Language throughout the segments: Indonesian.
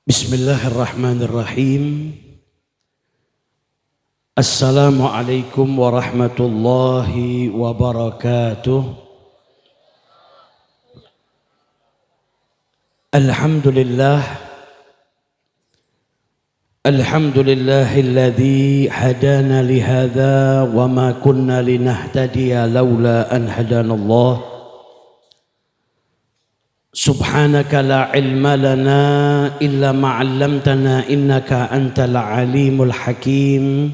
Bismillahirrahmanirrahim. Assalamualaikum warahmatullahi wabarakatuh. Alhamdulillah. Alhamdulillahilladzi hadana lihadza wa ma kunna linahtadiya laula an hadanallah. Subhanaka la ilma lana illa ma 'allamtana innaka antal alimul hakim.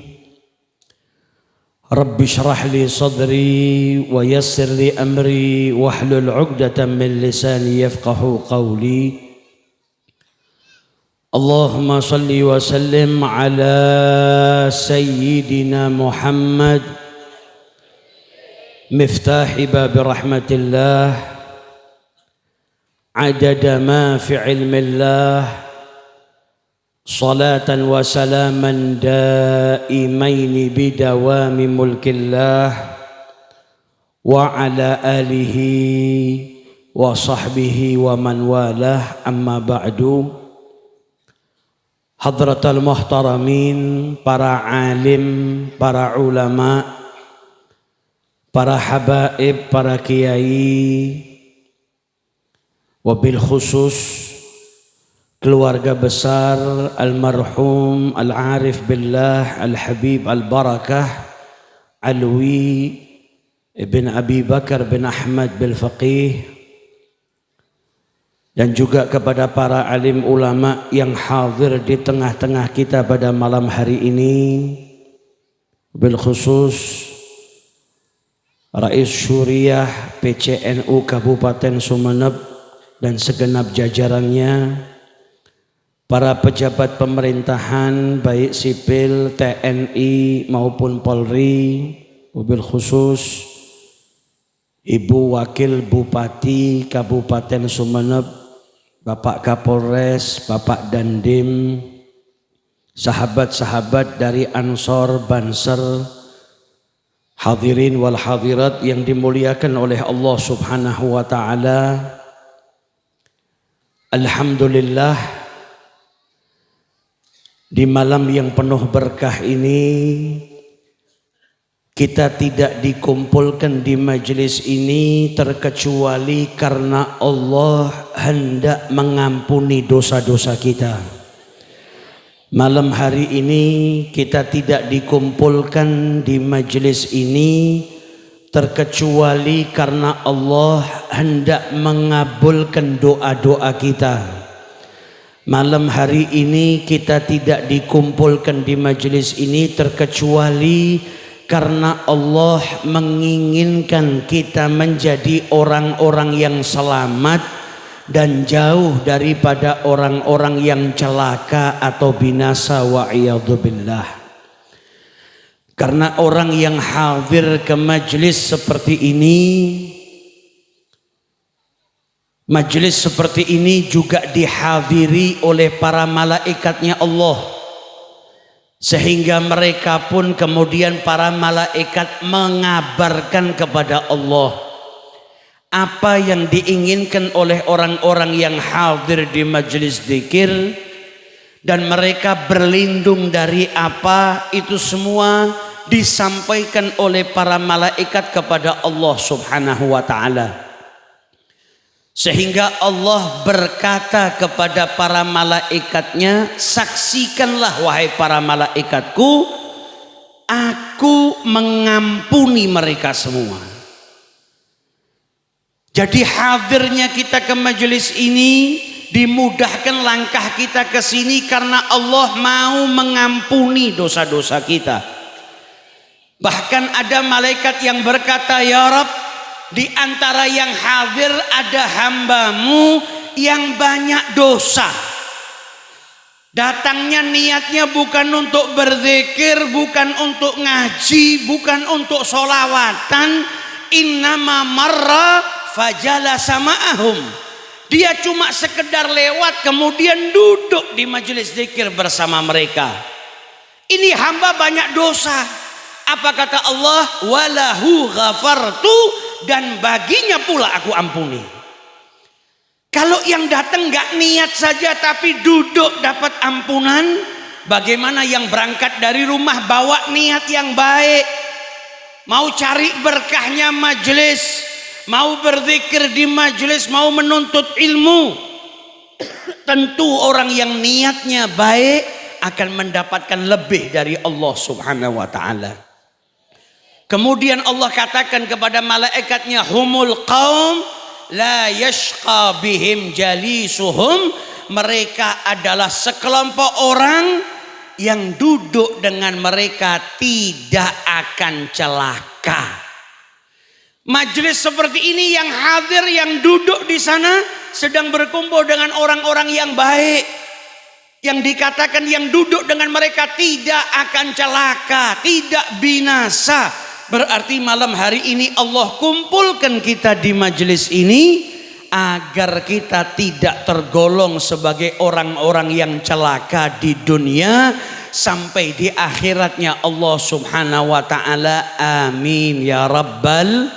Rabbi shrah li sadri wa yassir li amri wahlul 'uqdatam min lisani yafqahu qawli. Allahumma salli wa sallim ala sayyidina Muhammad miftahi bab rahmatillah adada ma fi ilmillah salatan wa salaman daimaini bidawami mulkillah wa ala alihi wa sahbihi wa man walah amma ba'du. Hadratal muhtaramin, para alim, para ulama, para habaib, para kiai, wabil khusus keluarga besar almarhum al-arif billah al-habib al-barakah Alwi ibn Abi Bakar bin Ahmad bil Faqih, dan juga kepada para alim ulama yang hadir di tengah-tengah kita pada malam hari ini, bil khusus Rais Syuriah PCNU Kabupaten Sumeneb dan segenap jajarannya, para pejabat pemerintahan baik sipil, TNI maupun Polri, wabil khusus Ibu Wakil Bupati Kabupaten Sumeneb, Bapak Kapolres, Bapak Dandim, sahabat-sahabat dari Ansor Banser, hadirin wal hadirat yang dimuliakan oleh Allah Subhanahu wa taala. Alhamdulillah, di malam yang penuh berkah ini kita tidak dikumpulkan di majelis ini terkecuali karena Allah hendak mengampuni dosa-dosa kita. Malam hari ini kita tidak dikumpulkan di majelis ini terkecuali karena Allah hendak mengabulkan doa-doa kita. Malam hari ini kita tidak dikumpulkan di majelis ini terkecuali karena Allah menginginkan kita menjadi orang-orang yang selamat dan jauh daripada orang-orang yang celaka atau binasa wa'iyadzubillah. Karena orang yang hadir ke majelis seperti ini juga dihadiri oleh para malaikatnya Allah, sehingga mereka pun kemudian para malaikat mengabarkan kepada Allah apa yang diinginkan oleh orang-orang yang hadir di majelis zikir, dan mereka berlindung dari apa itu semua disampaikan oleh para malaikat kepada Allah Subhanahu wa taala. Sehingga Allah berkata kepada para malaikatnya, saksikanlah wahai para malaikatku, aku mengampuni mereka semua. Jadi hadirnya kita ke majelis ini, dimudahkan langkah kita ke sini karena Allah mau mengampuni dosa-dosa kita. Bahkan ada malaikat yang berkata, ya Rabb, di antara yang hadir ada hambamu yang banyak dosa. Datangnya niatnya bukan untuk berzikir, bukan untuk ngaji, bukan untuk sholawatan. Innama marra fajalasa ma'ahum. Dia cuma sekedar lewat kemudian duduk di majelis zikir bersama mereka. Ini hamba banyak dosa. Apa kata Allah? Walahu ghafartu, dan baginya pula aku ampuni. Kalau yang datang nggak niat saja tapi duduk dapat ampunan, bagaimana yang berangkat dari rumah bawa niat yang baik, mau cari berkahnya majelis, mau berzikir di majelis, mau menuntut ilmu, tentu orang yang niatnya baik akan mendapatkan lebih dari Allah Subhanahu wa taala. Kemudian Allah katakan kepada malaikatnya, humul qaum la yashqa bihim jalisuhum, mereka adalah sekelompok orang yang duduk dengan mereka tidak akan celaka. Majelis seperti ini yang hadir, yang duduk di sana sedang berkumpul dengan orang-orang yang baik, yang dikatakan yang duduk dengan mereka tidak akan celaka, tidak binasa. Berarti malam hari ini Allah kumpulkan kita di majelis ini agar kita tidak tergolong sebagai orang-orang yang celaka di dunia sampai di akhiratnya Allah Subhanahu wa taala. Amin ya rabbal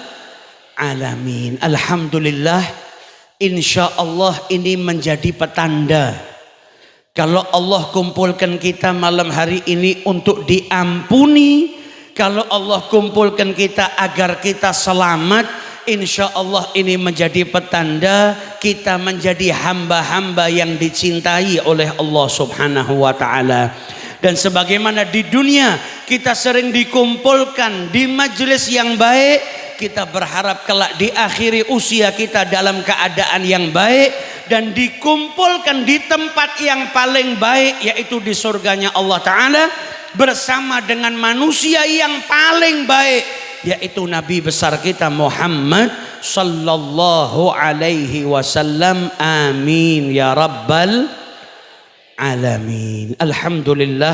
alamin. Alhamdulillah, insya Allah ini menjadi petanda kalau Allah kumpulkan kita malam hari ini untuk diampuni. Kalau Allah kumpulkan kita agar kita selamat, insya Allah ini menjadi petanda kita menjadi hamba-hamba yang dicintai oleh Allah Subhanahu wa ta'ala. Dan sebagaimana di dunia kita sering dikumpulkan di majelis yang baik, kita berharap kelak di akhir usia kita dalam keadaan yang baik dan dikumpulkan di tempat yang paling baik, yaitu di surganya Allah Ta'ala bersama dengan manusia yang paling baik, yaitu Nabi besar kita Muhammad sallallahu alaihi wasallam. Amin ya rabbal alamin. Alhamdulillah,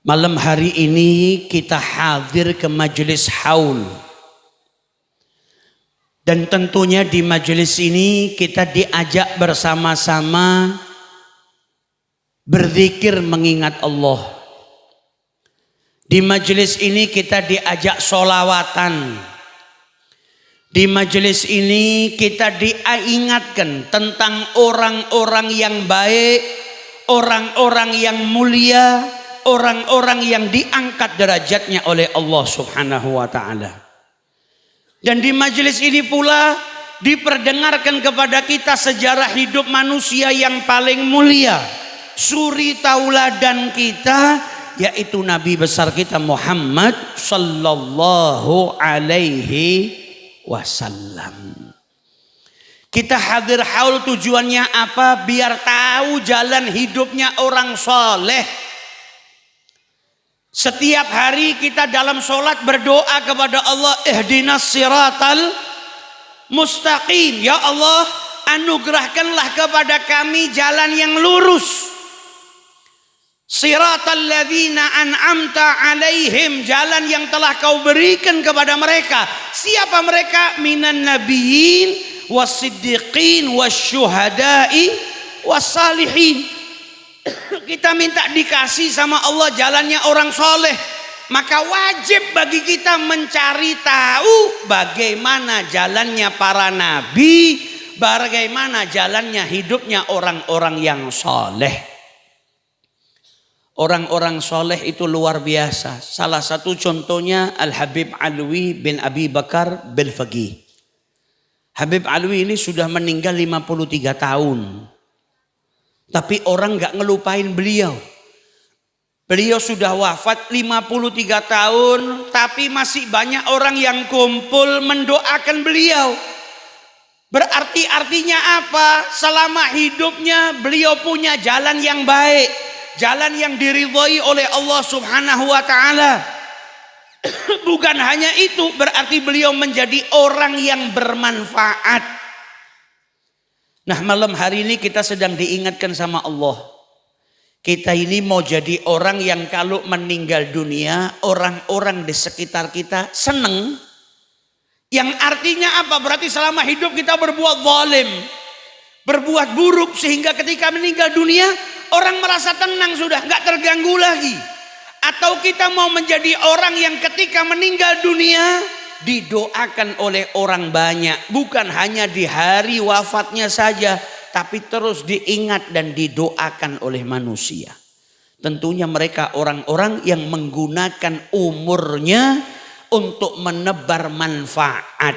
malam hari ini kita hadir ke majelis haul, dan tentunya di majelis ini kita diajak bersama-sama berzikir mengingat Allah. Di majelis ini kita diajak sholawatan. Di majelis ini kita diingatkan tentang orang-orang yang baik, orang-orang yang mulia, orang-orang yang diangkat derajatnya oleh Allah Subhanahu wa taala. Dan di majelis ini pula diperdengarkan kepada kita sejarah hidup manusia yang paling mulia, suri tauladan kita, yaitu Nabi besar kita Muhammad sallallahu alaihi wasallam. Kita hadir haul tujuannya apa? Biar tahu jalan hidupnya orang soleh. Setiap hari kita dalam sholat berdoa kepada Allah, ihdinas siratal mustaqim. Ya Allah, anugerahkanlah kepada kami jalan yang lurus. Siratal ladzina an'amta alaihim, jalan yang telah kau berikan kepada mereka. Siapa mereka? Minan nabiyyin wassiddiqin wasyuhada'i wassalihin. Kita minta dikasih sama Allah jalannya orang soleh, maka wajib bagi kita mencari tahu bagaimana jalannya para nabi, bagaimana jalannya hidupnya orang-orang yang soleh. Orang-orang soleh itu luar biasa. Salah satu contohnya Al-Habib Alwi bin Abi Bakar Belfaqih. Habib Alwi ini sudah meninggal 53 tahun. Tapi orang gak ngelupain beliau. Beliau sudah wafat 53 tahun. Tapi masih banyak orang yang kumpul mendoakan beliau. Berarti artinya apa? Selama hidupnya beliau punya jalan yang baik. Jalan yang diridhoi oleh Allah Subhanahu wa ta'ala. Bukan hanya itu, berarti beliau menjadi orang yang bermanfaat. Nah, malam hari ini kita sedang diingatkan sama Allah. Kita ini mau jadi orang yang kalau meninggal dunia, orang-orang di sekitar kita seneng. Yang artinya apa? Berarti selama hidup kita berbuat zalim, berbuat buruk, sehingga ketika meninggal dunia orang merasa tenang sudah, gak terganggu lagi. Atau kita mau menjadi orang yang ketika meninggal dunia didoakan oleh orang banyak. Bukan hanya di hari wafatnya saja, tapi terus diingat dan didoakan oleh manusia. Tentunya mereka orang-orang yang menggunakan umurnya untuk menebar manfaat.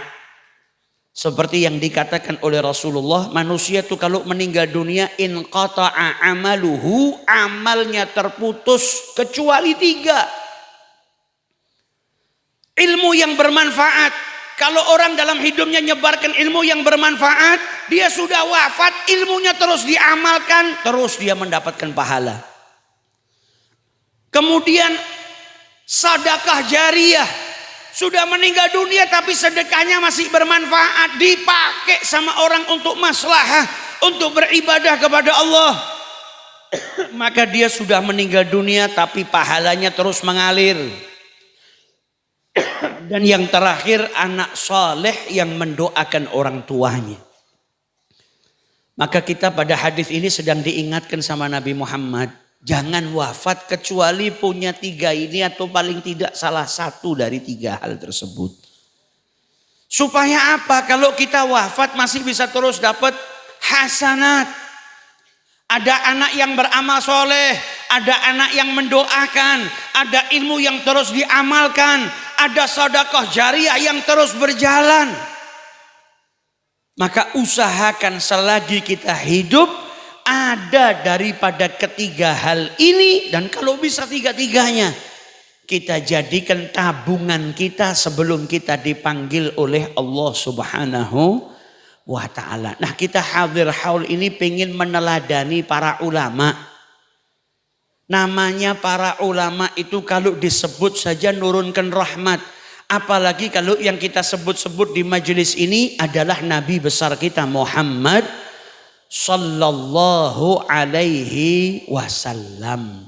Seperti yang dikatakan oleh Rasulullah, manusia itu kalau meninggal dunia inqata'a amaluhu, amalnya terputus kecuali 3. Ilmu yang bermanfaat. Kalau orang dalam hidupnya nyebarkan ilmu yang bermanfaat, dia sudah wafat, ilmunya terus diamalkan, terus dia mendapatkan pahala. Kemudian sedekah jariyah. Sudah meninggal dunia tapi sedekahnya masih bermanfaat, dipakai sama orang untuk maslahah, untuk beribadah kepada Allah. Maka dia sudah meninggal dunia tapi pahalanya terus mengalir. Dan yang terakhir, anak soleh yang mendoakan orang tuanya. Maka kita pada hadis ini sedang diingatkan sama Nabi Muhammad, jangan wafat kecuali punya 3 ini atau paling tidak salah satu dari 3 hal tersebut. Supaya apa? Kalau kita wafat masih bisa terus dapat hasanat. Ada anak yang beramal soleh, ada anak yang mendoakan, ada ilmu yang terus diamalkan, ada sedekah jariyah yang terus berjalan. Maka usahakan selagi kita hidup ada daripada ketiga hal ini, dan kalau bisa 3-tiganya kita jadikan tabungan kita sebelum kita dipanggil oleh Allah Subhanahu wa ta'ala. Nah, kita hadir haul ini pengen meneladani para ulama. Namanya para ulama itu kalau disebut saja nurunkan rahmat. Apalagi kalau yang kita sebut-sebut di majelis ini adalah Nabi besar kita Muhammad Sallallahu alaihi wasallam.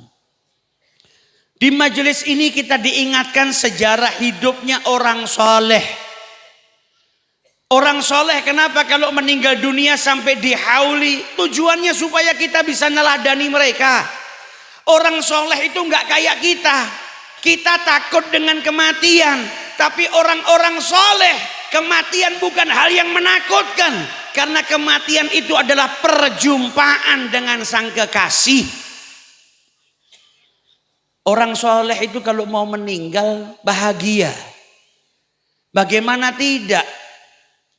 Di majelis ini kita diingatkan sejarah hidupnya orang soleh. Orang soleh kenapa kalau meninggal dunia sampai dihauli? Tujuannya supaya kita bisa neladani mereka. Orang soleh itu nggak kayak kita. Kita takut dengan kematian. Tapi orang-orang soleh, kematian bukan hal yang menakutkan. Karena kematian itu adalah perjumpaan dengan sang kekasih. Orang soleh itu kalau mau meninggal bahagia. Bagaimana tidak?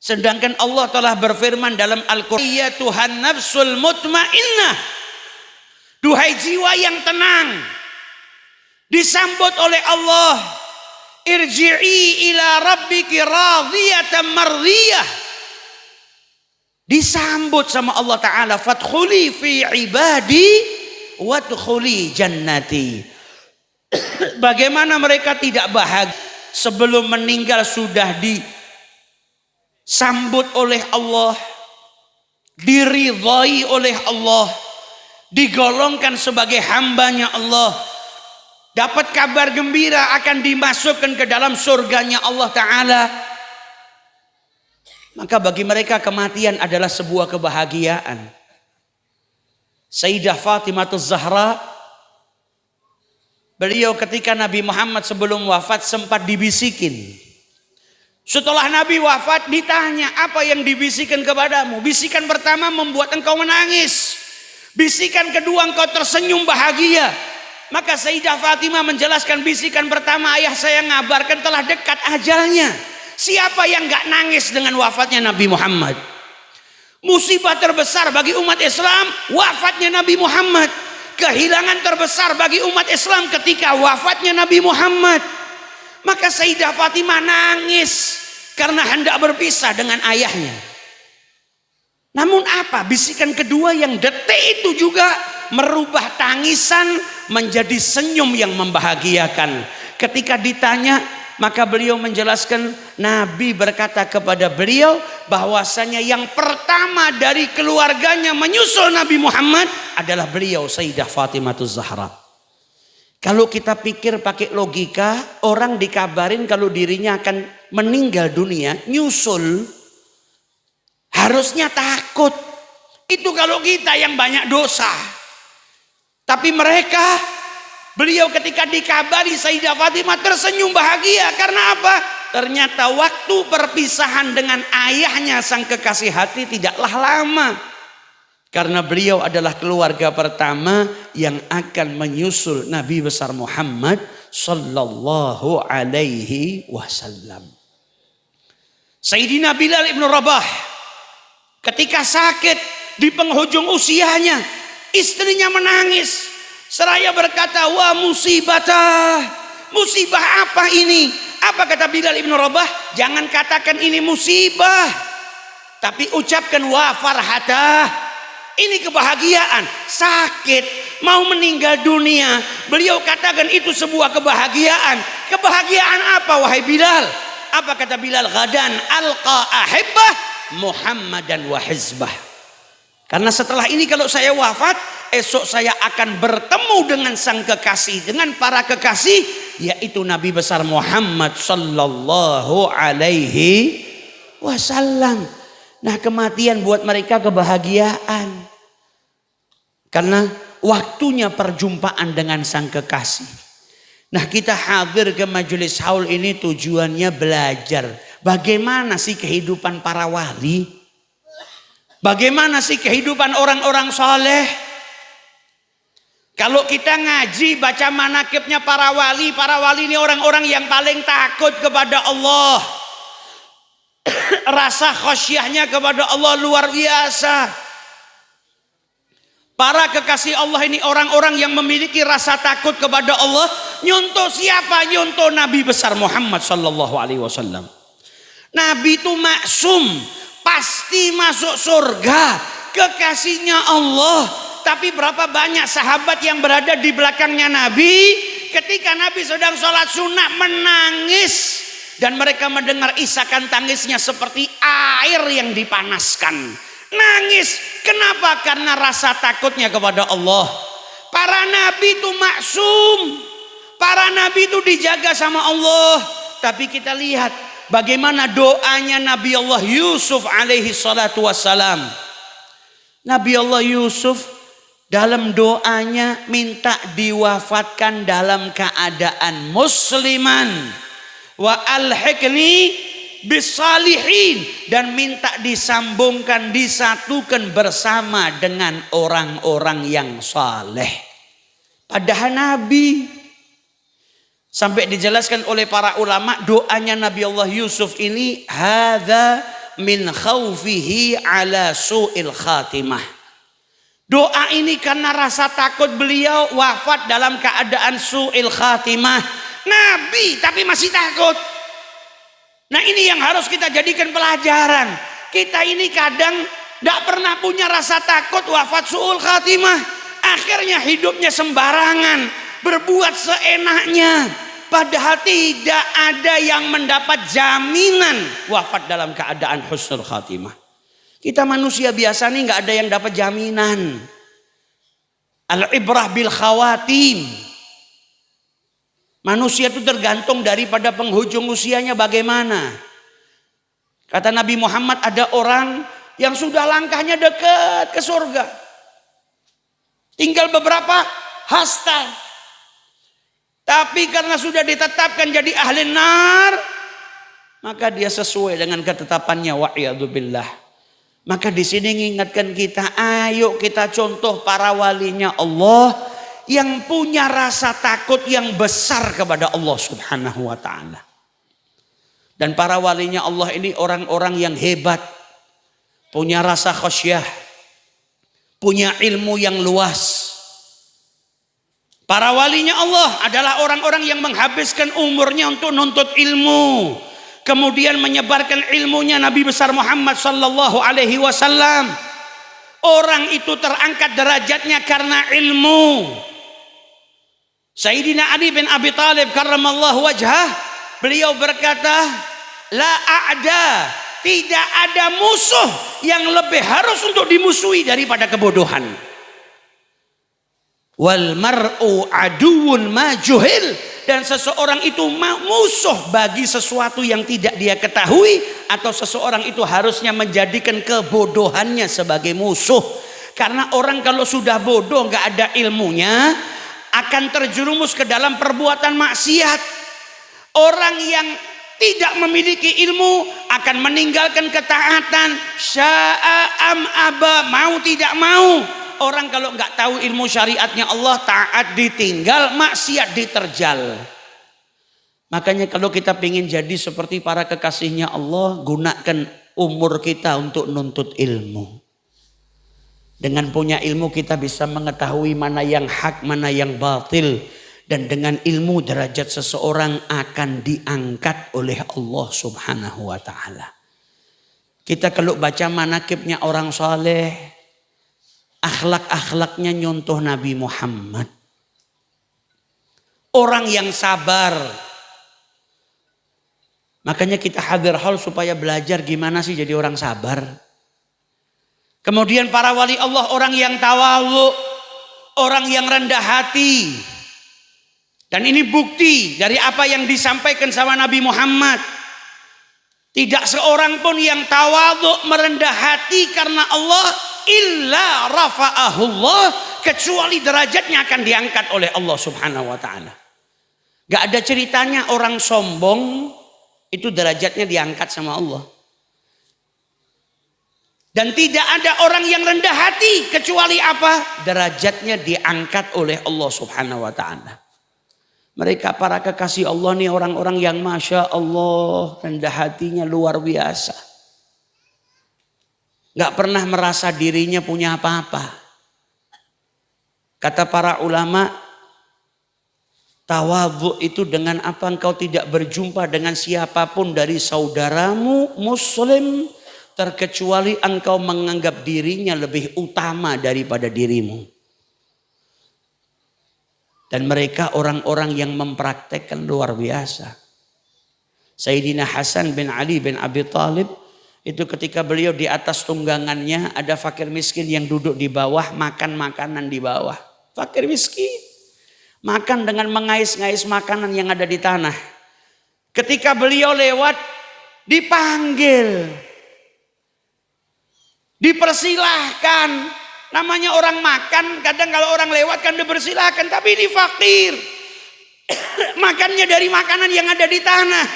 Sedangkan Allah telah berfirman dalam Al-Quran, ya Tuhan nafsul mutmainnah. Duhai jiwa yang tenang. Disambut oleh Allah. Irji'i ila rabbiki radiyatan mardiyah. Disambut sama Allah Ta'ala, fadkhuli fi ibadi wadkhuli jannati. Bagaimana mereka tidak bahagia sebelum meninggal sudah disambut oleh Allah, diridhai oleh Allah, digolongkan sebagai hambanya Allah, dapat kabar gembira akan dimasukkan ke dalam surganya Allah Ta'ala. Maka bagi mereka kematian adalah sebuah kebahagiaan. Sayyidah Fatimah Zahra, beliau ketika Nabi Muhammad sebelum wafat sempat dibisikin. Setelah Nabi wafat ditanya, apa yang dibisikan kepadamu? Bisikan pertama membuat engkau menangis. Bisikan kedua engkau tersenyum bahagia. Maka Sayyidah Fatimah menjelaskan, bisikan pertama, ayah saya ngabarkan telah dekat ajalnya. Siapa yang gak nangis dengan wafatnya Nabi Muhammad? Musibah terbesar bagi umat Islam wafatnya Nabi Muhammad. Kehilangan terbesar bagi umat Islam ketika wafatnya Nabi Muhammad. Maka Sayyidah Fatimah nangis karena hendak berpisah dengan ayahnya. Namun apa? Bisikan kedua yang detik itu juga merubah tangisan menjadi senyum yang membahagiakan. Ketika ditanya, maka beliau menjelaskan, Nabi berkata kepada beliau bahwasanya yang pertama dari keluarganya menyusul Nabi Muhammad adalah beliau Sayyidah Fatimah Zahra. Kalau kita pikir pakai logika, orang dikabarin kalau dirinya akan meninggal dunia, nyusul, harusnya takut. Itu kalau kita yang banyak dosa. Tapi mereka, beliau ketika dikabari Sayyidah Fatimah tersenyum bahagia. Karena apa? ternyata waktu perpisahan dengan ayahnya sang kekasih hati tidaklah lama. Karena beliau adalah keluarga pertama yang akan menyusul Nabi besar Muhammad sallallahu alaihi wasallam. Sayyidina Bilal ibn Rabah ketika sakit di penghujung usianya, istrinya menangis seraya berkata, "Wa musibata, musibah apa ini?" Apa kata Bilal ibn Rabah? Jangan katakan ini musibah, tapi ucapkan wa farhatah. Ini kebahagiaan. Sakit, mau meninggal dunia, beliau katakan itu sebuah kebahagiaan. Kebahagiaan apa wahai Bilal? Apa kata Bilal? Ghadan alqa ahibbah Muhammadan wa hizbah. Karena setelah ini kalau saya wafat, esok saya akan bertemu dengan sang kekasih, dengan para kekasih, yaitu Nabi besar Muhammad sallallahu alaihi wasallam. Nah, kematian buat mereka kebahagiaan. Karena waktunya perjumpaan dengan sang kekasih. Nah, kita hadir ke majelis haul ini tujuannya belajar bagaimana sih kehidupan para wali. Bagaimana sih kehidupan orang-orang soleh? Kalau kita ngaji baca manakibnya para wali ini orang-orang yang paling takut kepada Allah. Rasa khosyahnya kepada Allah luar biasa. Para kekasih Allah ini orang-orang yang memiliki rasa takut kepada Allah. Nyontoh siapa? Nyontoh Nabi besar Muhammad sallallahu alaihi wasallam. Nabi itu maksum, pasti masuk surga, kekasihnya Allah. Tapi berapa banyak sahabat yang berada di belakangnya Nabi ketika Nabi sedang sholat sunnah menangis, dan mereka mendengar isakan tangisnya seperti air yang dipanaskan. Nangis, kenapa? Karena rasa takutnya kepada Allah. Para nabi itu maksum, para nabi itu dijaga sama Allah. Tapi kita lihat bagaimana doanya Nabi Allah Yusuf alaihi salatu wassalam. Nabi Allah Yusuf dalam doanya minta diwafatkan dalam keadaan musliman. Wa alhiqni bisalihin, dan minta disambungkan, disatukan bersama dengan orang-orang yang saleh. Padahal Nabi, sampai dijelaskan oleh para ulama, doanya Nabi Allah Yusuf ini hadza min khaufihi ala su'il khatimah. Doa ini karena rasa takut beliau wafat dalam keadaan su'il khatimah. Nabi tapi masih takut. Nah, ini yang harus kita jadikan pelajaran. Kita ini kadang tidak pernah punya rasa takut wafat su'ul khatimah. Akhirnya hidupnya sembarangan, berbuat seenaknya. Padahal tidak ada yang mendapat jaminan wafat dalam keadaan husnul khatimah. Kita manusia biasa nih nggak ada yang dapat jaminan. Al-ibrah bil khawatim. Manusia itu tergantung daripada penghujung usianya bagaimana. Kata Nabi Muhammad, ada orang yang sudah langkahnya dekat ke surga. Tinggal beberapa hasta. Tapi karena sudah ditetapkan jadi ahli nar, maka dia sesuai dengan ketetapannya, wa'iyadzubillah. Maka di sini mengingatkan kita, ayo kita contoh para walinya Allah yang punya rasa takut yang besar kepada Allah subhanahu wa ta'ala. Dan para walinya Allah ini orang-orang yang hebat, punya rasa khasyah, punya ilmu yang luas. Para walinya Allah adalah orang-orang yang menghabiskan umurnya untuk nuntut ilmu, kemudian menyebarkan ilmunya Nabi besar Muhammad sallallahu alaihi wasallam. Orang itu terangkat derajatnya karena ilmu. Sayyidina Ali bin Abi Thalib karramallahu wajhah, beliau berkata, la a'da, tidak ada musuh yang lebih harus untuk dimusuhi daripada kebodohan. Wal mar'u aduwwun ma juhil, dan seseorang itu musuh bagi sesuatu yang tidak dia ketahui, atau seseorang itu harusnya menjadikan kebodohannya sebagai musuh. Karena orang kalau sudah bodoh nggak ada ilmunya, akan terjerumus ke dalam perbuatan maksiat. Orang yang tidak memiliki ilmu akan meninggalkan ketaatan. Sya'a am aba, mau tidak mau. Orang kalau nggak tahu ilmu syariatnya Allah, taat ditinggal, maksiat diterjal. Makanya kalau kita ingin jadi seperti para kekasihnya Allah, gunakan umur kita untuk nuntut ilmu. Dengan punya ilmu kita bisa mengetahui mana yang hak, mana yang batil. Dan dengan ilmu derajat seseorang akan diangkat oleh Allah Subhanahu wa ta'ala. Kita kalau baca manakibnya orang saleh, akhlak-akhlaknya nyontoh Nabi Muhammad. Orang yang sabar. Makanya kita hadir hal supaya belajar gimana sih jadi orang sabar. Kemudian para wali Allah orang yang tawadhu, orang yang rendah hati. Dan ini bukti dari apa yang disampaikan sama Nabi Muhammad. Tidak seorang pun yang tawadhu merendah hati karena Allah illa rafa'ahullah, kecuali derajatnya akan diangkat oleh Allah Subhanahu wa taala. Gak ada ceritanya orang sombong itu derajatnya diangkat sama Allah. Dan tidak ada orang yang rendah hati kecuali apa? Derajatnya diangkat oleh Allah Subhanahu wa ta'ala. Mereka para kekasih Allah nih orang-orang yang Masya Allah rendah hatinya luar biasa. Gak pernah merasa dirinya punya apa-apa. Kata para ulama, tawadhu itu dengan apa engkau tidak berjumpa dengan siapapun dari saudaramu muslim, terkecuali engkau menganggap dirinya lebih utama daripada dirimu. Dan mereka orang-orang yang mempraktekkan luar biasa. Sayyidina Hasan bin Ali bin Abi Thalib itu ketika beliau di atas tunggangannya ada fakir miskin yang duduk di bawah makan makanan di bawah. Fakir miskin makan dengan mengais-ngais makanan yang ada di tanah. Ketika beliau lewat dipanggil, dipersilahkan. Namanya orang makan, kadang kalau orang lewat kan dipersilahkan, tapi ini fakir. Makannya dari makanan yang ada di tanah.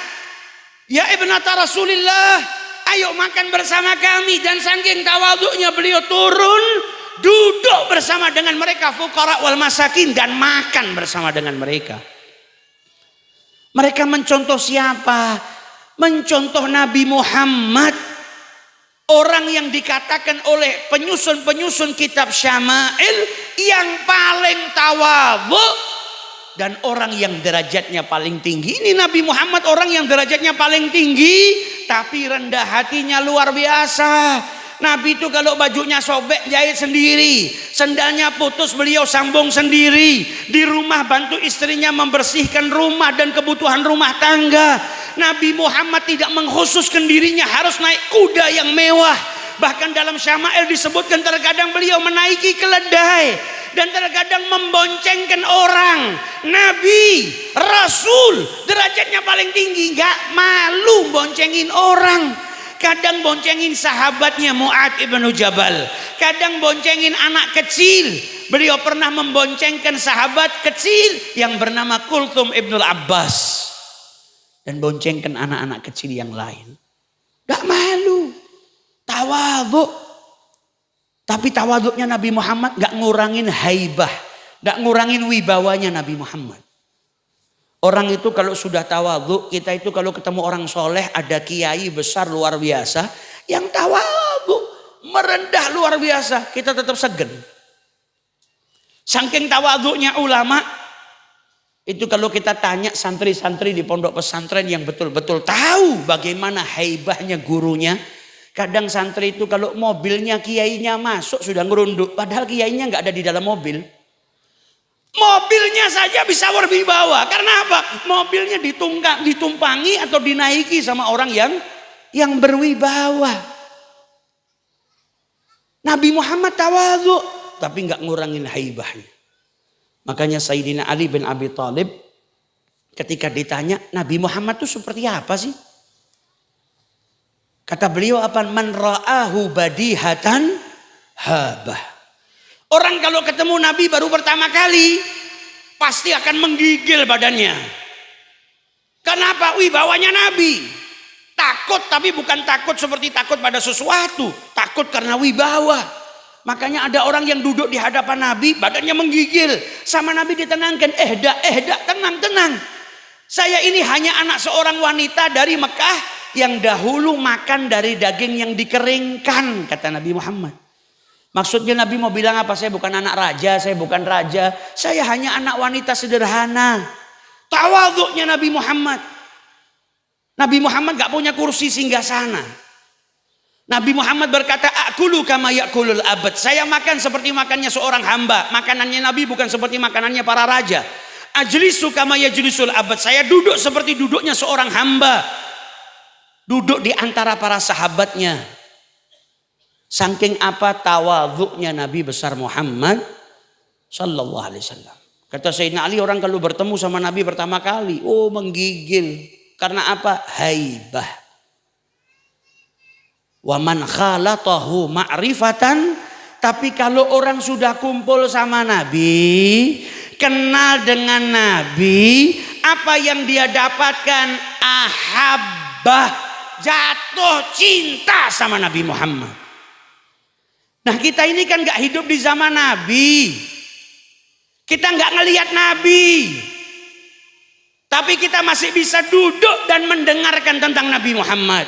Ya ibnata Rasulillah, ayo makan bersama kami. Dan saking tawadhu'nya beliau turun, duduk bersama dengan mereka fuqara wal masakin dan makan bersama dengan mereka. Mereka mencontoh siapa? Mencontoh Nabi Muhammad. Orang yang dikatakan oleh penyusun-penyusun kitab Syama'il yang paling tawadhu dan orang yang derajatnya paling tinggi. Ini Nabi Muhammad orang yang derajatnya paling tinggi tapi rendah hatinya luar biasa. Nabi itu kalau bajunya sobek jahit sendiri, sendalnya putus beliau sambung sendiri. Di rumah bantu istrinya membersihkan rumah dan kebutuhan rumah tangga. Nabi Muhammad tidak mengkhususkan dirinya harus naik kuda yang mewah. Bahkan dalam Syama'il disebutkan terkadang beliau menaiki keledai dan terkadang memboncengkan orang. Nabi, Rasul, derajatnya paling tinggi, gak malu boncengin orang. Kadang boncengin sahabatnya Mu'ad ibnu Jabal, kadang boncengin anak kecil. Beliau pernah memboncengkan sahabat kecil yang bernama Kulthum ibnul Abbas dan boncengkan anak-anak kecil yang lain. Gak malu, tawadhu. Tapi tawadhunya Nabi Muhammad gak ngurangin haibah, gak ngurangin wibawanya Nabi Muhammad. Orang itu kalau sudah tawadhu, kita itu kalau ketemu orang soleh, ada kiai besar luar biasa, yang tawadhu, merendah luar biasa, kita tetap segen. Saking tawadhunya ulama, itu kalau kita tanya santri-santri di pondok pesantren yang betul-betul tahu bagaimana haibahnya gurunya, kadang santri itu kalau mobilnya kiainya masuk sudah ngerunduk, padahal kiainya nggak ada di dalam mobil. Mobilnya saja bisa berwibawa. Karena apa? Mobilnya ditumpangi atau dinaiki sama orang yang berwibawa. Nabi Muhammad tawadhu tapi nggak ngurangin haibahnya. Makanya Sayyidina Ali bin Abi Thalib ketika ditanya Nabi Muhammad itu seperti apa sih? Kata beliau apa? Man ra'ahu badihatan habah. Orang kalau ketemu Nabi baru pertama kali pasti akan menggigil badannya. Kenapa? Wibawanya Nabi. Takut, tapi bukan takut seperti takut pada sesuatu. Takut karena wibawa. Makanya ada orang yang duduk di hadapan Nabi, badannya menggigil. Sama Nabi ditenangkan, tenang. Saya ini hanya anak seorang wanita dari Mekah yang dahulu makan dari daging yang dikeringkan, kata Nabi Muhammad. Maksudnya Nabi mau bilang apa? Saya bukan anak raja, saya bukan raja. Saya hanya anak wanita sederhana. Tawadhu'nya Nabi Muhammad. Nabi Muhammad gak punya kursi singgasana. Nabi Muhammad berkata, akulu kama yakulul abad. Saya makan seperti makannya seorang hamba. Makanannya Nabi bukan seperti makanannya para raja. Ajlisu kama yajlisul abad. Saya duduk seperti duduknya seorang hamba. Duduk di antara para sahabatnya. Saking apa tawadhu'nya Nabi besar Muhammad sallallahu alaihi wasallam. Kata Sayyidina Ali, orang kalau bertemu sama Nabi pertama kali, menggigil. Karena apa? Haibah. Wa man khalatahu ma'rifatan. Tapi kalau orang sudah kumpul sama Nabi, kenal dengan Nabi, apa yang dia dapatkan? Ahabbah, jatuh cinta sama Nabi Muhammad. Nah, kita ini kan gak hidup di zaman Nabi. Kita nggak ngelihat Nabi, tapi kita masih bisa duduk dan mendengarkan tentang Nabi Muhammad.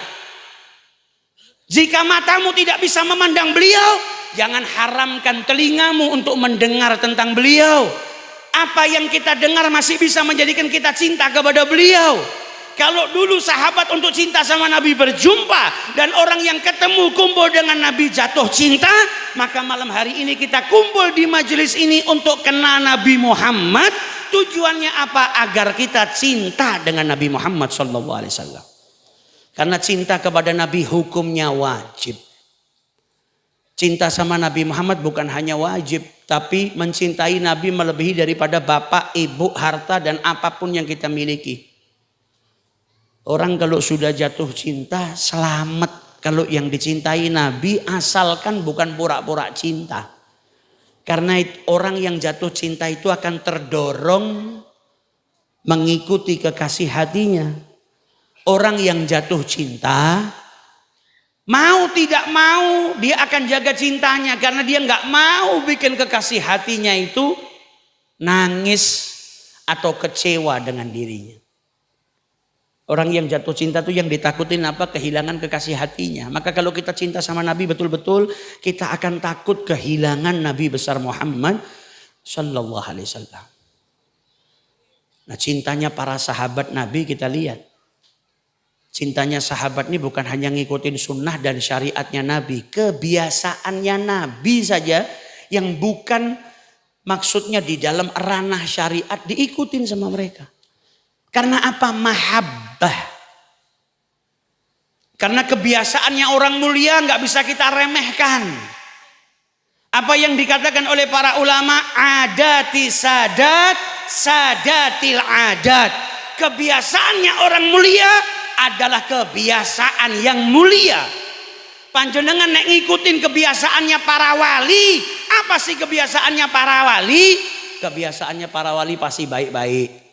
Jika matamu tidak bisa memandang beliau, jangan haramkan telingamu untuk mendengar tentang beliau. Apa yang kita dengar masih bisa menjadikan kita cinta kepada beliau. Kalau dulu sahabat untuk cinta sama Nabi berjumpa dan orang yang ketemu kumpul dengan Nabi jatuh cinta, maka malam hari ini kita kumpul di majelis ini untuk kenal Nabi Muhammad. Tujuannya apa? Agar kita cinta dengan Nabi Muhammad SAW. Karena cinta kepada Nabi hukumnya wajib. Cinta sama Nabi Muhammad bukan hanya wajib, tapi mencintai Nabi melebihi daripada bapak, ibu, harta dan apapun yang kita miliki. Orang kalau sudah jatuh cinta selamat kalau yang dicintai Nabi, asalkan bukan pura-pura cinta. Karena orang yang jatuh cinta itu akan terdorong mengikuti kekasih hatinya. Orang yang jatuh cinta, mau tidak mau dia akan jaga cintanya. Karena dia nggak mau bikin kekasih hatinya itu nangis atau kecewa dengan dirinya. Orang yang jatuh cinta itu yang ditakutin apa? Kehilangan kekasih hatinya. Maka kalau kita cinta sama Nabi betul-betul, kita akan takut kehilangan Nabi besar Muhammad sallallahu alaihi wasallam. Nah, cintanya para sahabat Nabi kita lihat. Cintanya sahabat ini bukan hanya ngikutin sunnah dan syariatnya Nabi. Kebiasaannya Nabi saja yang bukan maksudnya di dalam ranah syariat diikutin sama mereka. Karena apa? Mahabbah. Karena kebiasaannya orang mulia nggak bisa kita remehkan. Apa yang dikatakan oleh para ulama, adati sadat, sadatil adat. Kebiasaannya orang mulia adalah kebiasaan yang mulia. Panjenengan nek ngikutin kebiasaannya para wali. Apa sih kebiasaannya para wali? Kebiasaannya para wali pasti baik-baik.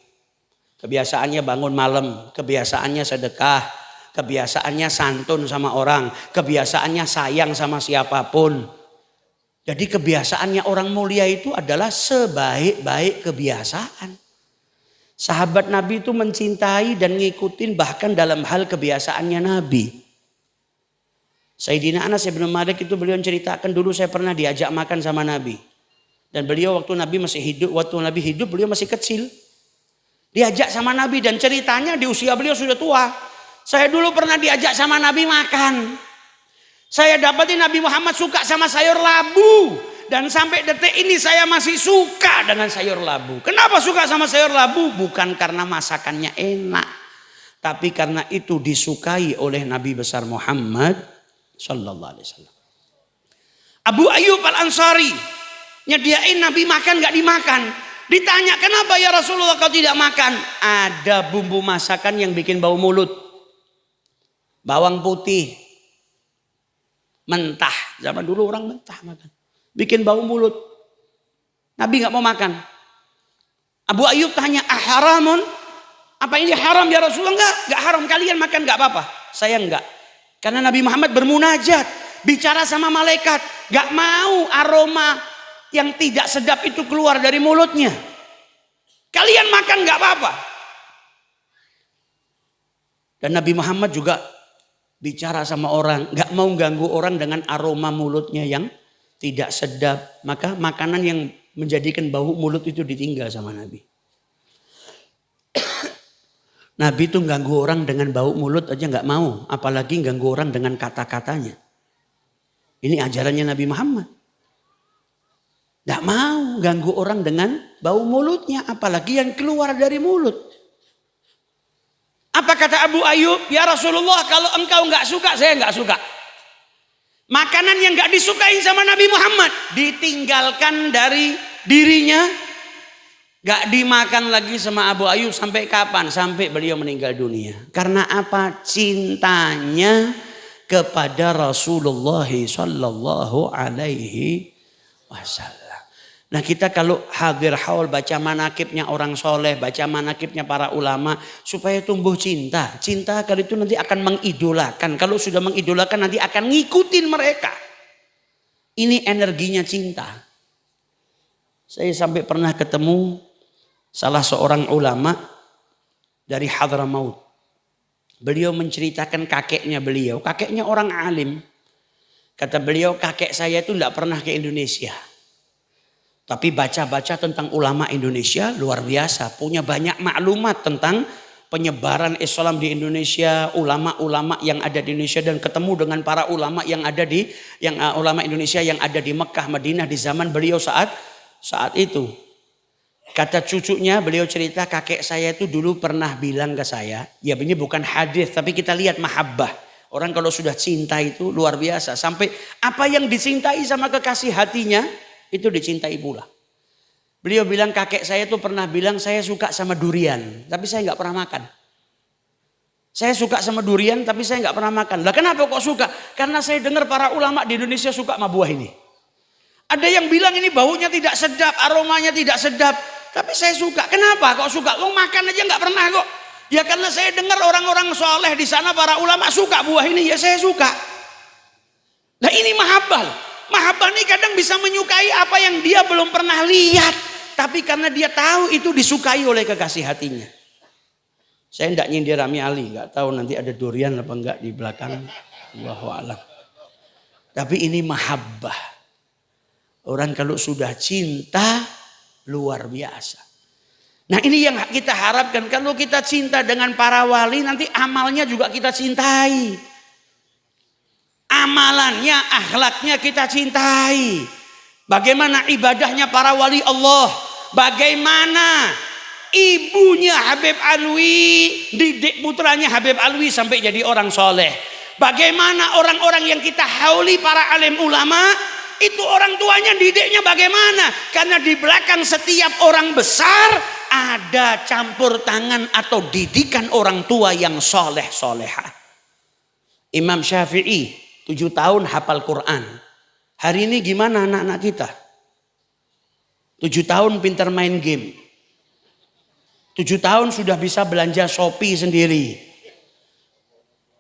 Kebiasaannya bangun malam, kebiasaannya sedekah, kebiasaannya santun sama orang, kebiasaannya sayang sama siapapun. Jadi kebiasaannya orang mulia itu adalah sebaik-baik kebiasaan. Sahabat Nabi itu mencintai dan ngikutin bahkan dalam hal kebiasaannya Nabi. Sayyidina Anas bin Malik itu beliau ceritakan, dulu saya pernah diajak makan sama Nabi. Dan beliau waktu Nabi masih hidup, beliau masih kecil. Diajak sama Nabi dan ceritanya di usia beliau sudah tua. Saya dulu pernah diajak sama Nabi makan. Saya dapatin Nabi Muhammad suka sama sayur labu. Dan sampai detik ini saya masih suka dengan sayur labu. Kenapa suka sama sayur labu? Bukan karena masakannya enak. Tapi karena itu disukai oleh Nabi besar Muhammad sallallahu alaihi wasallam. Abu Ayyub Al-Ansari nyediain Nabi makan gak dimakan. Ditanya, kenapa ya Rasulullah kau tidak makan? Ada bumbu masakan yang bikin bau mulut. Bawang putih. Mentah. Zaman dulu orang mentah makan. Bikin bau mulut. Nabi gak mau makan. Abu Ayyub tanya, aharamun? Apa ini haram ya Rasulullah? Enggak haram, kalian makan enggak apa-apa. Saya enggak. Karena Nabi Muhammad bermunajat, bicara sama malaikat, enggak mau aroma yang tidak sedap itu keluar dari mulutnya. Kalian makan enggak apa-apa. Dan Nabi Muhammad juga bicara sama orang, enggak mau ganggu orang dengan aroma mulutnya yang tidak sedap. Maka makanan yang menjadikan bau mulut itu ditinggal sama Nabi. Nabi itu ganggu orang dengan bau mulut aja nggak mau, apalagi ganggu orang dengan kata-katanya. Ini ajarannya Nabi Muhammad. Nggak mau ganggu orang dengan bau mulutnya, apalagi yang keluar dari mulut. Apa kata Abu Ayyub? Ya Rasulullah, kalau engkau nggak suka, saya nggak suka. Makanan yang nggak disukai sama Nabi Muhammad ditinggalkan dari dirinya. Gak dimakan lagi sama Abu Ayyub sampai kapan? Sampai beliau meninggal dunia. Karena apa? Cintanya kepada Rasulullah sallallahu alaihi wasallam. Nah, kita kalau hadir haul baca manakibnya orang soleh, baca manakibnya para ulama supaya tumbuh cinta. Cinta kali itu nanti akan mengidolakan. Kalau sudah mengidolakan nanti akan ngikutin mereka. Ini energinya cinta. Saya sampai pernah ketemu salah seorang ulama dari Hadramaut. Beliau menceritakan kakeknya beliau. Kakeknya orang alim. Kata beliau, kakek saya itu tidak pernah ke Indonesia. Tapi baca-baca tentang ulama Indonesia luar biasa. Punya banyak maklumat tentang penyebaran Islam di Indonesia. Ulama-ulama yang ada di Indonesia. Dan ketemu dengan para ulama yang ada di ulama Indonesia yang ada di Mekah, Madinah di zaman beliau saat itu. Kata cucunya, beliau cerita kakek saya itu dulu pernah bilang ke saya, ya ini bukan hadis tapi kita lihat mahabbah. Orang kalau sudah cinta itu luar biasa. Sampai apa yang dicintai sama kekasih hatinya itu dicintai pula. Beliau bilang kakek saya itu pernah bilang saya suka sama durian tapi saya nggak pernah makan. Saya suka sama durian tapi saya nggak pernah makan. Lah kenapa kok suka? Karena saya dengar para ulama di Indonesia suka sama buah ini. Ada yang bilang ini baunya tidak sedap, aromanya tidak sedap. Tapi saya suka. Kenapa kok suka? Lo makan aja nggak pernah kok. Ya karena saya dengar orang-orang soleh di sana para ulama suka buah ini. Ya saya suka. Nah ini mahabbah. Mahabbah ini kadang bisa menyukai apa yang dia belum pernah lihat. Tapi karena dia tahu itu disukai oleh kekasih hatinya. Saya tidak nyindir Rami Ali. Nggak tahu nanti ada durian apa enggak di belakang. Allahu a'lam. Tapi ini mahabbah. Orang kalau sudah cinta luar biasa. Nah ini yang kita harapkan. Kalau kita cinta dengan para wali nanti amalnya juga kita cintai. Amalannya, akhlaknya kita cintai. Bagaimana ibadahnya para wali Allah. Bagaimana ibunya Habib Alwi didik putranya Habib Alwi sampai jadi orang soleh. Bagaimana orang-orang yang kita hauli para alim ulama. Itu orang tuanya didiknya bagaimana? Karena di belakang setiap orang besar ada campur tangan atau didikan orang tua yang soleh solehah. Imam Syafi'i 7 tahun hafal Quran. Hari ini gimana anak-anak kita? 7 tahun pintar main game. 7 tahun sudah bisa belanja Shopee sendiri.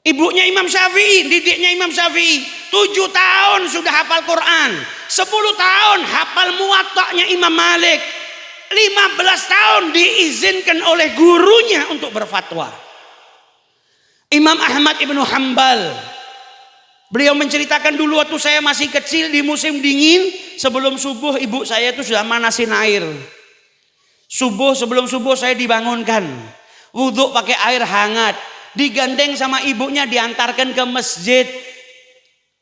Ibunya Imam Syafi'i, didiknya Imam Syafi'i 7 tahun sudah hafal Quran, 10 tahun hafal Muwatta'nya Imam Malik, 15 tahun diizinkan oleh gurunya untuk berfatwa. Imam Ahmad ibnu Hanbal, beliau menceritakan dulu waktu saya masih kecil di musim dingin, sebelum subuh ibu saya itu sudah manasin air. Sebelum subuh saya dibangunkan, wudhu pakai air hangat. Digandeng sama ibunya diantarkan ke masjid.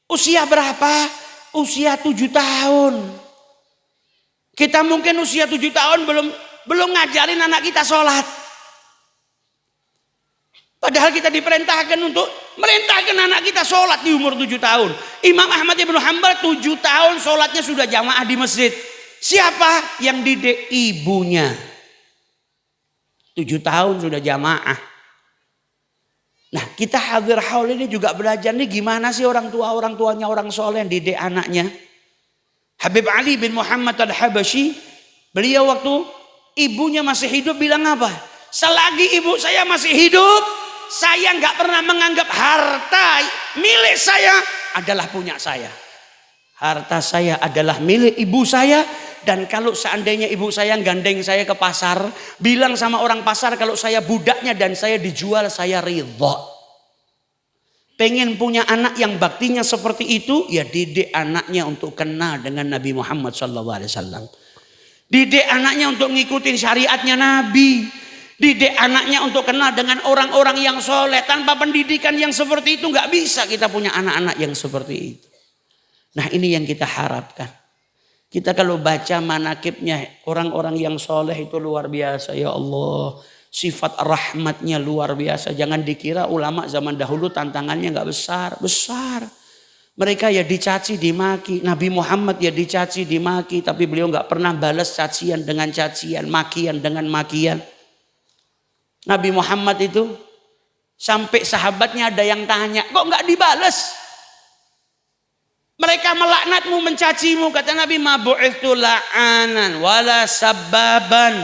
Usia berapa? Usia 7 tahun. Kita mungkin usia 7 tahun belum ngajarin anak kita sholat. Padahal kita diperintahkan untuk merintahkan anak kita sholat di umur 7 tahun. Imam Ahmad ibnu Hanbal 7 tahun sholatnya sudah jamaah di masjid. Siapa yang didik? Ibunya. 7 tahun sudah jamaah. Nah kita hadir haul ini juga belajar nih gimana sih orang tuanya orang soleh yang didik anaknya. Habib Ali bin Muhammad al-Habasyi, beliau waktu ibunya masih hidup bilang apa? Selagi ibu saya masih hidup, saya nggak pernah menganggap harta milik saya adalah punya saya. Harta saya adalah milik ibu saya. Dan kalau seandainya ibu saya gandeng saya ke pasar, bilang sama orang pasar kalau saya budaknya dan saya dijual, saya ridho. Pengen punya anak yang baktinya seperti itu, ya didik anaknya untuk kenal dengan Nabi Muhammad SAW. Didik anaknya untuk ngikutin syariatnya Nabi. Didik anaknya untuk kenal dengan orang-orang yang soleh. Tanpa pendidikan yang seperti itu nggak bisa kita punya anak-anak yang seperti itu. Nah ini yang kita harapkan. Kita kalau baca manakibnya orang-orang yang soleh itu luar biasa ya Allah. Sifat rahmatnya luar biasa. Jangan dikira ulama zaman dahulu tantangannya nggak besar. Besar. Mereka ya dicaci dimaki. Nabi Muhammad ya dicaci dimaki. Tapi beliau nggak pernah balas cacian dengan cacian. Makian dengan makian. Nabi Muhammad itu sampai sahabatnya ada yang tanya. Kok nggak dibalas? Mereka melaknatmu, mencacimu. Kata Nabi, ma bu'ithu la'anan wala sabbaban.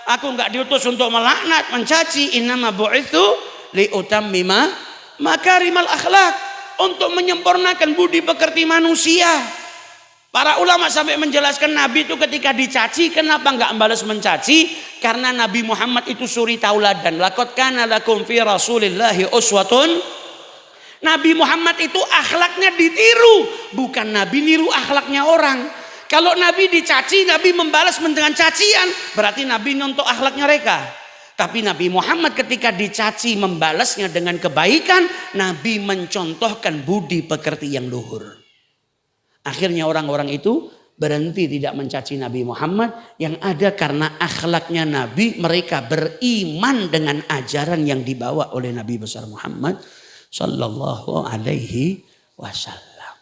Aku enggak diutus untuk melaknat, mencaci. Innama bu'ithu liutammima makarimal akhlak. Untuk menyempurnakan budi pekerti manusia. Para ulama sampai menjelaskan Nabi itu ketika dicaci, kenapa enggak membalas mencaci? Karena Nabi Muhammad itu suri tauladan. Laqad kana lakum fi Rasulillahi uswatun. Nabi Muhammad itu akhlaknya ditiru, bukan Nabi niru akhlaknya orang. Kalau Nabi dicaci, Nabi membalas dengan cacian, berarti Nabi nyontok akhlaknya mereka. Tapi Nabi Muhammad ketika dicaci membalasnya dengan kebaikan, Nabi mencontohkan budi pekerti yang luhur. Akhirnya orang-orang itu berhenti tidak mencaci Nabi Muhammad, yang ada karena akhlaknya Nabi, mereka beriman dengan ajaran yang dibawa oleh Nabi besar Muhammad Sallallahu alaihi wasallam.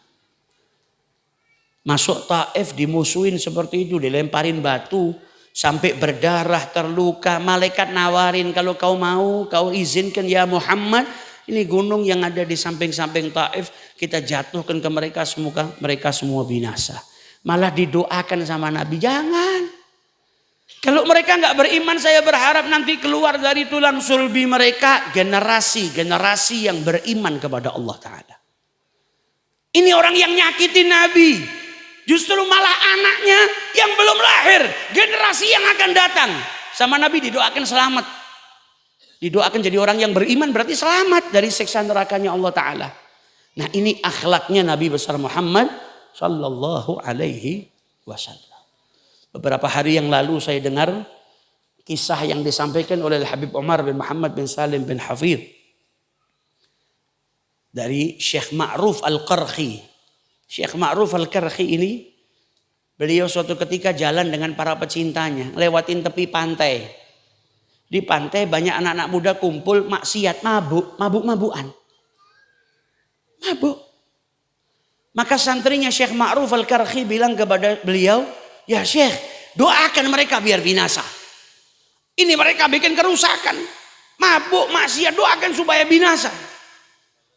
Masuk Taif dimusuhin seperti itu, dilemparin batu sampai berdarah, terluka. Malaikat nawarin, kalau kau mau, kau izinkan ya Muhammad, ini gunung yang ada di samping-samping Taif kita jatuhkan ke mereka, semoga mereka semua binasa. Malah didoakan sama Nabi, jangan. Kalau mereka nggak beriman, saya berharap nanti keluar dari tulang sulbi mereka generasi-generasi yang beriman kepada Allah Ta'ala. Ini orang yang nyakitin Nabi. Justru malah anaknya yang belum lahir, generasi yang akan datang. Sama Nabi didoakan selamat. Didoakan jadi orang yang beriman berarti selamat dari siksa nerakanya Allah Ta'ala. Nah ini akhlaknya Nabi besar Muhammad Sallallahu alaihi wasallam. Beberapa hari yang lalu saya dengar kisah yang disampaikan oleh Habib Umar bin Muhammad bin Salim bin Hafidh dari Syekh Ma'ruf Al-Qarhi. Syekh Ma'ruf Al-Qarhi ini, beliau suatu ketika jalan dengan para pecintanya, lewatin tepi pantai. Di pantai banyak anak-anak muda kumpul maksiat, mabuk-mabukan. Mabuk. Maka santrinya Syekh Ma'ruf Al-Qarhi bilang kepada beliau, ya Syekh, doakan mereka biar binasa. Ini mereka bikin kerusakan. Mabuk, maksiat, doakan supaya binasa.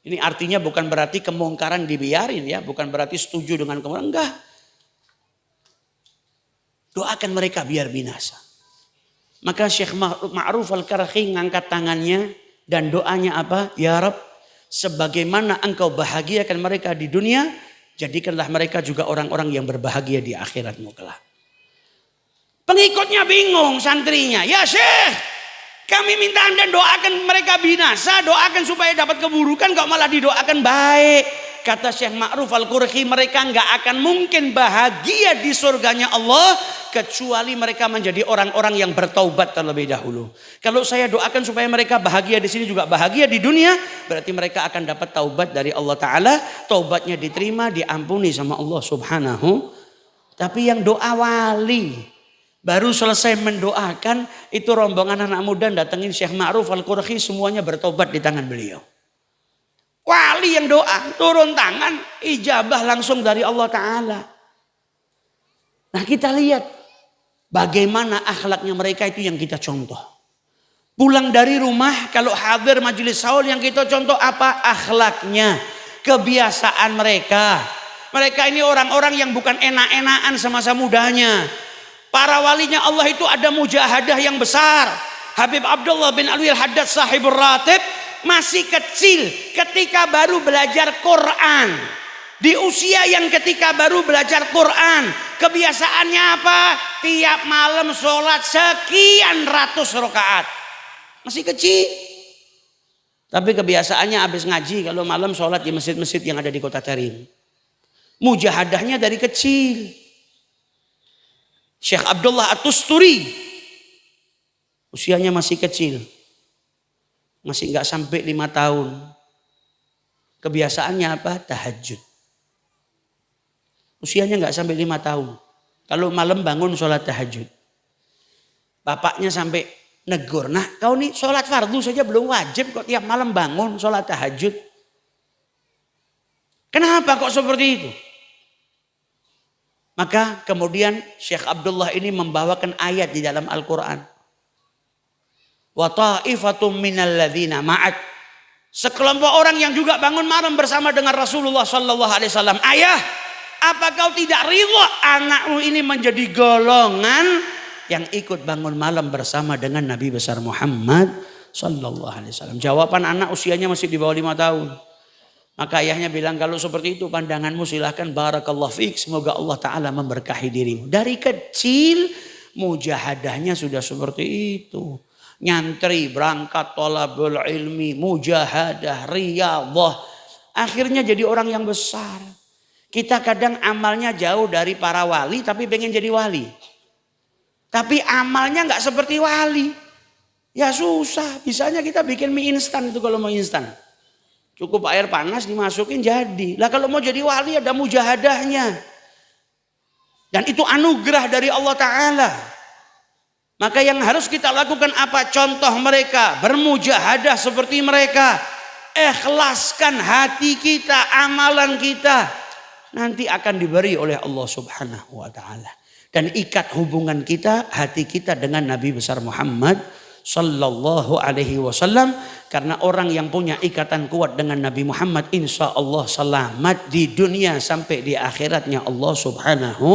Ini artinya bukan berarti kemungkaran dibiarin ya. Bukan berarti setuju dengan kemungkaran. Enggak. Doakan mereka biar binasa. Maka Syekh Ma'ruf Al-Qarhi ngangkat tangannya. Dan doanya apa? Ya Rabb, sebagaimana engkau bahagiakan mereka di dunia, jadikanlah mereka juga orang-orang yang berbahagia di akhiratmu kelak. Pengikutnya bingung, santrinya. Ya Syekh, kami minta Anda doakan mereka binasa, doakan supaya dapat keburukan, kok malah didoakan baik. Kata Syekh Ma'ruf Al-Qarhi, mereka nggak akan mungkin bahagia di surganya Allah kecuali mereka menjadi orang-orang yang bertaubat terlebih dahulu. Kalau saya doakan supaya mereka bahagia di sini juga bahagia di dunia, berarti mereka akan dapat taubat dari Allah Ta'ala. Taubatnya diterima, diampuni sama Allah Subhanahu. Tapi yang doa wali, baru selesai mendoakan, itu rombongan anak muda datengin Syekh Ma'ruf Al-Qarhi, semuanya bertobat di tangan beliau. Wali yang doa, turun tangan, ijabah langsung dari Allah Ta'ala. Nah kita lihat bagaimana akhlaknya mereka, itu yang kita contoh. Pulang dari rumah, kalau hadir majelis saul, yang kita contoh apa? Akhlaknya, kebiasaan mereka. Mereka ini orang-orang yang bukan enak-enakan semasa mudanya. Para walinya Allah itu ada mujahadah yang besar. Habib Abdullah bin Alwi Al-Haddad sahibur ratib masih kecil ketika baru belajar Quran. Di usia yang ketika baru belajar Quran, kebiasaannya apa? Tiap malam sholat sekian ratus rakaat. Masih kecil. Tapi kebiasaannya habis ngaji kalau malam sholat di masjid-masjid yang ada di Kota Tarim. Mujahadahnya dari kecil. Syekh Abdullah At-Tusturi usianya masih kecil. Masih nggak sampai 5 tahun. Kebiasaannya apa? Tahajud. Usianya nggak sampai 5 tahun. Kalau malam bangun sholat tahajud. Bapaknya sampai negur. Nah kau nih sholat fardu saja belum wajib kok tiap malam bangun sholat tahajud. Kenapa kok seperti itu? Maka kemudian Syekh Abdullah ini membawakan ayat di dalam Al-Quran. Wa ta'ifatum minal ladzina ma'ak. Sekelompok orang yang juga bangun malam bersama dengan Rasulullah sallallahu alaihi wasallam. Ayah, apa kau tidak ridha anakmu ini menjadi golongan yang ikut bangun malam bersama dengan Nabi besar Muhammad sallallahu alaihi wasallam? Jawaban anak usianya masih di bawah 5 tahun. Maka ayahnya bilang, kalau seperti itu pandanganmu silahkan, barakallahu fiik, semoga Allah Ta'ala memberkahi dirimu. Dari kecil mujahadahnya sudah seperti itu. Nyantri, berangkat, thalabul ilmi, mujahadah, riyadhah. Akhirnya jadi orang yang besar. Kita kadang amalnya jauh dari para wali tapi pengen jadi wali. Tapi amalnya nggak seperti wali. Ya susah, bisanya kita bikin mie instan itu kalau mau instan. Cukup air panas dimasukin jadi. Lah kalau mau jadi wali ada mujahadahnya. Dan itu anugerah dari Allah Ta'ala. Maka yang harus kita lakukan apa? Contoh mereka, bermujahadah seperti mereka. Ikhlaskan hati kita, amalan kita. Nanti akan diberi oleh Allah Subhanahu wa Ta'ala. Dan ikat hubungan kita, hati kita dengan Nabi besar Muhammad sallallahu alaihi wasallam. Karena orang yang punya ikatan kuat dengan Nabi Muhammad, insya Allah selamat di dunia sampai di akhiratnya Allah Subhanahu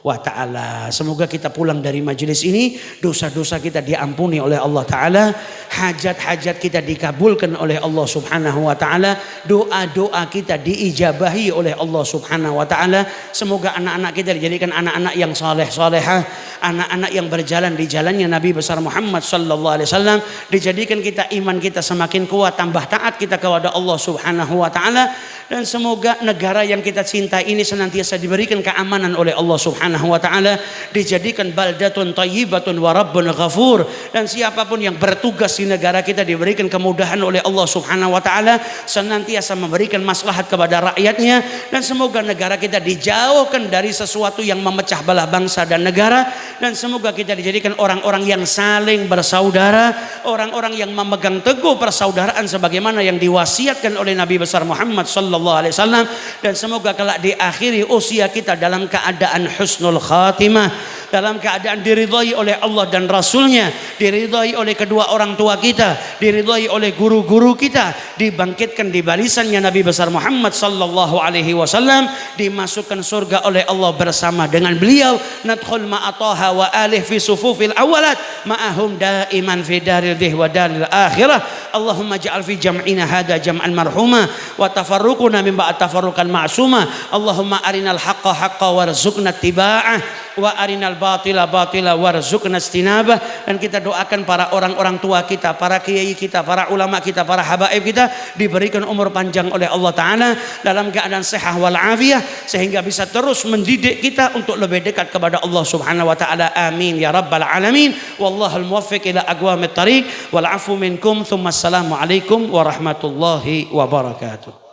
wa ta'ala. Semoga kita pulang dari majelis ini, dosa-dosa kita diampuni oleh Allah Ta'ala, hajat-hajat kita dikabulkan oleh Allah Subhanahu wa ta'ala, doa-doa kita diijabahi oleh Allah Subhanahu wa ta'ala. Semoga anak-anak kita dijadikan anak-anak yang saleh-salehah, anak-anak yang berjalan di jalannya Nabi besar Muhammad sallallahu alaihi wasallam. Dijadikan kita iman kita semakin kuat, tambah taat kita kepada Allah Subhanahu wa ta'ala. Dan semoga negara yang kita cintai ini senantiasa diberikan keamanan oleh Allah Subhanahu wa ta'ala, dijadikan baldatun thayyibatun wa rabbun ghafur. Dan siapapun yang bertugas di negara kita diberikan kemudahan oleh Allah Subhanahu wa ta'ala, senantiasa memberikan maslahat kepada rakyatnya. Dan semoga negara kita dijauhkan dari sesuatu yang memecah belah bangsa dan negara. Dan semoga kita dijadikan orang-orang yang saling bersaudara, orang-orang yang memegang teguh persaudaraan sebagaimana yang diwasiatkan oleh Nabi besar Muhammad sallallahu alaihi wasallam. Dan semoga kelak di akhiri usia kita dalam keadaan husnul khatimah, dalam keadaan diridhai oleh Allah dan Rasulnya, diridhai oleh kedua orang tua kita, diridhai oleh guru-guru kita, dibangkitkan di barisannya Nabi besar Muhammad sallallahu alaihi wasallam, dimasukkan surga oleh Allah bersama dengan beliau. Nadkhul ma'ataha wa alih fi sufufil awalat ma'ahum daiman fi daril dhih wa daril akhirah. Allahumma ja'al fi jam'ina hada jam'an marhuma wa tafarruquna min ba'd tafarruqan ma'suma. Allahumma arinal haqqa haqqa warzuqna ittiba'ah wa arinal batila batila warzuqna istinabah. Dan kita doakan para orang-orang tua kita, para kiai kita, para ulama kita, para habaib kita diberikan umur panjang oleh Allah Ta'ala dalam keadaan sehat wal afiyah, sehingga bisa terus mendidik kita untuk lebih dekat kepada Allah Subhanahu wa Ta'ala. Amin ya rabbal alamin. Wallahul muwaffiq ila aqwamit thariq wal afu minkum. Tsumma assalamu alaikum warahmatullahi wabarakatuh.